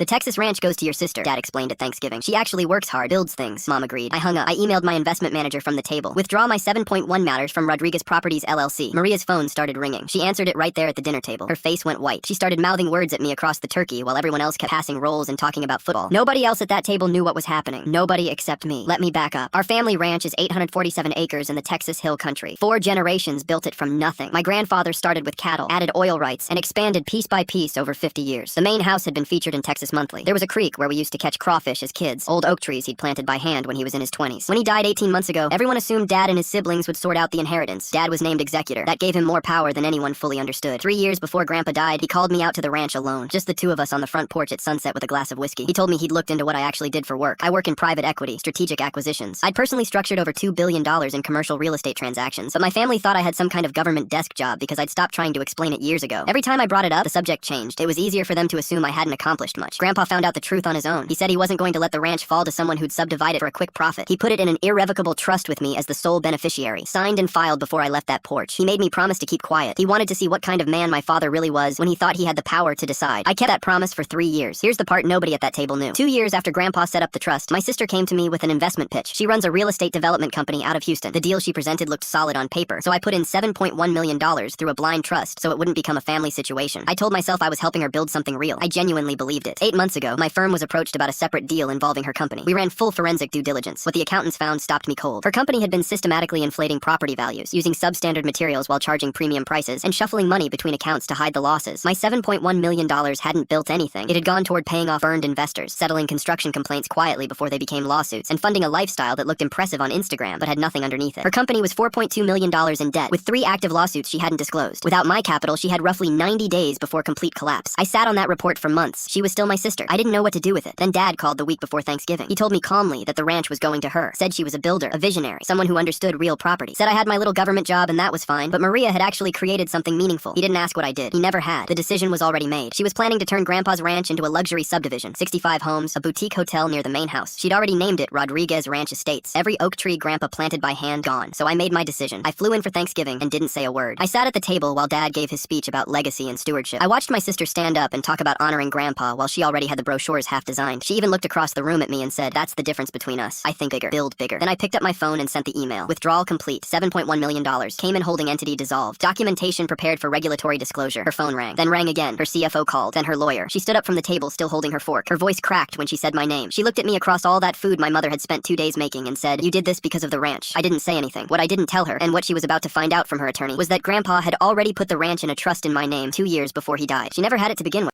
The Texas ranch goes to your sister, Dad explained at Thanksgiving. She actually works hard, builds things, Mom agreed. I hung up. I emailed my investment manager from the table. Withdraw my 7.1 matters from Rodriguez Properties LLC. Maria's phone started ringing. She answered it right there at the dinner table. Her face went white. She started mouthing words at me across the turkey while everyone else kept passing rolls and talking about football. Nobody else at that table knew what was happening. Nobody except me. Let me back up. Our family ranch is 847 acres in the Texas Hill Country. 4 generations built it from nothing. My grandfather started with cattle, added oil rights, and expanded piece by piece over 50 years. The main house had been featured in Texas Monthly. There was a creek where we used to catch crawfish as kids, old oak trees he'd planted by hand when he was in his 20s. When he died 18 months ago, everyone assumed Dad and his siblings would sort out the inheritance. Dad was named executor. That gave him more power than anyone fully understood. 3 years before Grandpa died, he called me out to the ranch alone, just the two of us on the front porch at sunset with a glass of whiskey. He told me he'd looked into what I actually did for work. I work in private equity, strategic acquisitions. I'd personally structured over $2 billion in commercial real estate transactions, but my family thought I had some kind of government desk job because I'd stopped trying to explain it years ago. Every time I brought it up, the subject changed. It was easier for them to assume I hadn't accomplished much. Grandpa found out the truth on his own. He said he wasn't going to let the ranch fall to someone who'd subdivide it for a quick profit. He put it in an irrevocable trust with me as the sole beneficiary, signed and filed before I left that porch. He made me promise to keep quiet. He wanted to see what kind of man my father really was when he thought he had the power to decide. I kept that promise for 3 years. Here's the part nobody at that table knew. 2 years after Grandpa set up the trust, my sister came to me with an investment pitch. She runs a real estate development company out of Houston. The deal she presented looked solid on paper, so I put in $7.1 million through a blind trust so it wouldn't become a family situation. I told myself I was helping her build something real. I genuinely believed it. 8 months ago, my firm was approached about a separate deal involving her company. We ran full forensic due diligence. What the accountants found stopped me cold. Her company had been systematically inflating property values, using substandard materials while charging premium prices, and shuffling money between accounts to hide the losses. My $7.1 million hadn't built anything. It had gone toward paying off burned investors, settling construction complaints quietly before they became lawsuits, and funding a lifestyle that looked impressive on Instagram but had nothing underneath it. Her company was $4.2 million in debt, with 3 active lawsuits she hadn't disclosed. Without my capital, she had roughly 90 days before complete collapse. I sat on that report for months. She was still my sister. I didn't know what to do with it. Then Dad called the week before Thanksgiving. He told me calmly that the ranch was going to her. Said she was a builder, a visionary, someone who understood real property. Said I had my little government job and that was fine, but Maria had actually created something meaningful. He didn't ask what I did. He never had. The decision was already made. She was planning to turn Grandpa's ranch into a luxury subdivision, 65 homes, a boutique hotel near the main house. She'd already named it Rodriguez Ranch Estates. Every oak tree Grandpa planted by hand gone. So I made my decision. I flew in for Thanksgiving and didn't say a word. I sat at the table while Dad gave his speech about legacy and stewardship. I watched my sister stand up and talk about honoring Grandpa while she already had the brochures half designed. She even looked across the room at me and said, "That's the difference between us. I think bigger, build bigger." Then I picked up my phone and sent the email. Withdrawal complete. $7.1 million. Cayman holding entity dissolved. Documentation prepared for regulatory disclosure. Her phone rang. Then rang again. Her CFO called. Then her lawyer. She stood up from the table still holding her fork. Her voice cracked when she said my name. She looked at me across all that food my mother had spent 2 days making and said, "You did this because of the ranch." I didn't say anything. What I didn't tell her, and what she was about to find out from her attorney, was that Grandpa had already put the ranch in a trust in my name 2 years before he died. She never had it to begin with.